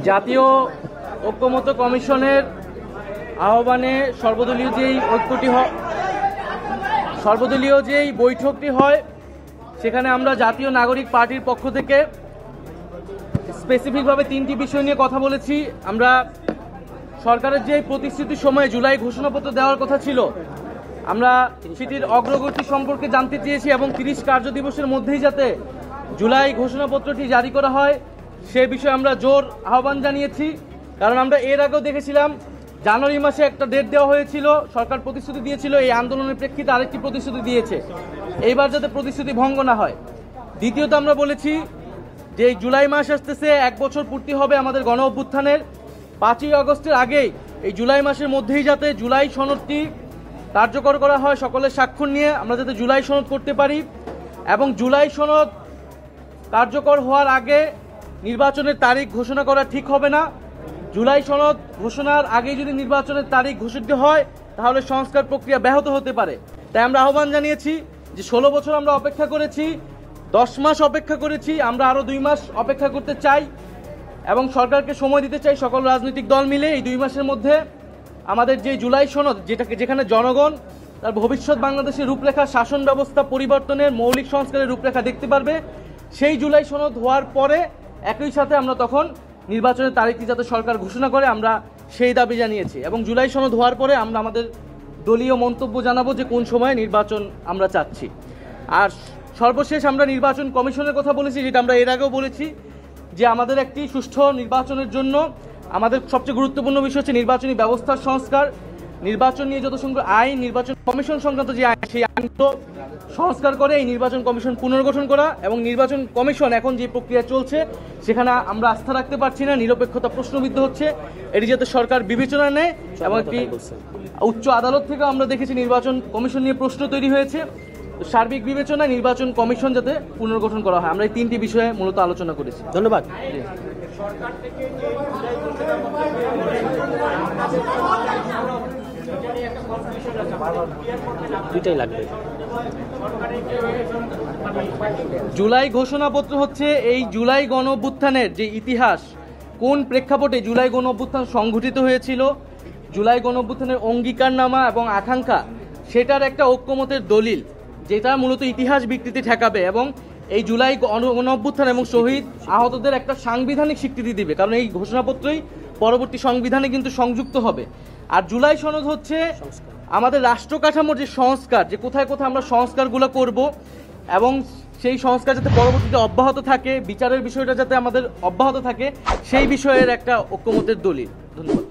জাতীয় ঐক্যমত্য কমিশনের আহ্বানে সর্বদলীয় যেই বৈঠকটি হয় সেখানে আমরা জাতীয় নাগরিক পার্টির পক্ষ থেকে স্পেসিফিকভাবে তিনটি বিষয় নিয়ে কথা বলেছি। আমরা সরকারের যে প্রতিশ্রুতির সময়ে জুলাই ঘোষণাপত্র দেওয়ার কথা ছিল, আমরা সেটির অগ্রগতি সম্পর্কে জানতে চেয়েছি এবং 30 কার্য দিবসের মধ্যেই যাতে জুলাই ঘোষণাপত্রটি জারি করা হয় সে বিষয়ে আমরা জোর আহ্বান জানিয়েছি। কারণ আমরা এর আগেও দেখেছিলাম জানুয়ারি মাসে একটা ডেট দেওয়া হয়েছিল, সরকার প্রতিশ্রুতি দিয়েছিল, এই আন্দোলনের প্রেক্ষিতে আরেকটি প্রতিশ্রুতি দিয়েছে, এইবার যাতে প্রতিশ্রুতি ভঙ্গ না হয়। দ্বিতীয়ত আমরা বলেছি যে জুলাই মাস আসতেছে, 1 বছর পূর্তি হবে আমাদের গণ অভ্যুত্থানের। 5ই আগস্টের আগেই এই জুলাই মাসের মধ্যেই যাতে জুলাই সনদটি কার্যকর করা হয়, সকলের স্বাক্ষর নিয়ে আমরা যাতে জুলাই সনদ করতে পারি। এবং জুলাই সনদ কার্যকর হওয়ার আগে নির্বাচনের তারিখ ঘোষণা করা ঠিক হবে না। জুলাই সনদ ঘোষণার আগে যদি নির্বাচনের তারিখ ঘোষিত হয় তাহলে সংস্কার প্রক্রিয়া ব্যাহত হতে পারে। তাই আমরা আহ্বান জানিয়েছি যে 16 বছর আমরা অপেক্ষা করেছি, 10 মাস অপেক্ষা করেছি, আমরা আরও 2 মাস অপেক্ষা করতে চাই এবং সরকারকে সময় দিতে চাই। সকল রাজনৈতিক দল মিলে এই 2 মাসের মধ্যে আমাদের যে জুলাই সনদ, যেখানে জনগণ তার ভবিষ্যৎ বাংলাদেশের রূপরেখা, শাসন ব্যবস্থা পরিবর্তনের মৌলিক সংস্কারের রূপরেখা দেখতে পারবে, সেই জুলাই সনদ হওয়ার পরে একই সাথে আমরা তখন নির্বাচনের তারিখটি যাতে সরকার ঘোষণা করে আমরা সেই দাবি জানিয়েছি। এবং জুলাই সনদ হওয়ার পরে আমরা আমাদের দলীয় মন্তব্য জানাবো যে কোন সময়ে নির্বাচন আমরা চাচ্ছি। আর সর্বশেষ আমরা নির্বাচন কমিশনের কথা বলেছি, যেটা আমরা এর আগেও বলেছি যে আমাদের একটি সুষ্ঠু নির্বাচনের জন্য আমাদের সবচেয়ে গুরুত্বপূর্ণ বিষয় হচ্ছে নির্বাচনী ব্যবস্থার সংস্কার। নির্বাচন নিয়ে যত সংখ্যক আইন, নির্বাচন কমিশন সংক্রান্ত যে আইন, সেই আইনগুলো সংস্কার করে এই নির্বাচন কমিশন পুনর্গঠন করা। এবং নির্বাচন কমিশন এখন যে প্রক্রিয়া চলছে সেখানে আমরা আস্থা রাখতে পারছি না, নিরপেক্ষতা প্রশ্নবিদ্ধ হচ্ছে, এটি যাতে সরকার বিবেচনা নেয়। এবং একটি উচ্চ আদালত থেকে আমরা দেখেছি নির্বাচন কমিশন নিয়ে প্রশ্ন তৈরি হয়েছে। সার্বিক বিবেচনায় নির্বাচন কমিশন যাতে পুনর্গঠন করা হয়, আমরা এই 3টি বিষয়ে মূলত আলোচনা করেছি। ধন্যবাদ। দুইটাই লাগবে। জুলাই ঘোষণাপত্র হচ্ছে এই জুলাই গণ অভ্যুত্থানের যে ইতিহাস, কোন প্রেক্ষাপটে জুলাই গণ অভ্যুত্থান সংঘটিত হয়েছিল, জুলাই গণ অভ্যুত্থানের অঙ্গীকারনামা এবং আকাঙ্ক্ষা, সেটার একটা ঐক্যমতের দলিল, যেটা মূলত ইতিহাস বিকৃতি ঠেকাবে এবং এই জুলাই গণ অভ্যুত্থান এবং শহীদ আহতদের একটা সাংবিধানিক স্বীকৃতি দিবে। কারণ এই ঘোষণাপত্রই পরবর্তী সংবিধানে কিন্তু সংযুক্ত হবে। আর জুলাই সনদ হচ্ছে আমাদের রাষ্ট্র কাঠামোর যে সংস্কার, যে কোথায় কোথায় আমরা সংস্কারগুলো করব এবং সেই সংস্কার যাতে পরবর্তীতে অব্যাহত থাকে, বিচারের বিষয়টা যাতে আমাদের অব্যাহত থাকে, সেই বিষয়ের একটা ঐক্যমতের দলিল। ধন্যবাদ।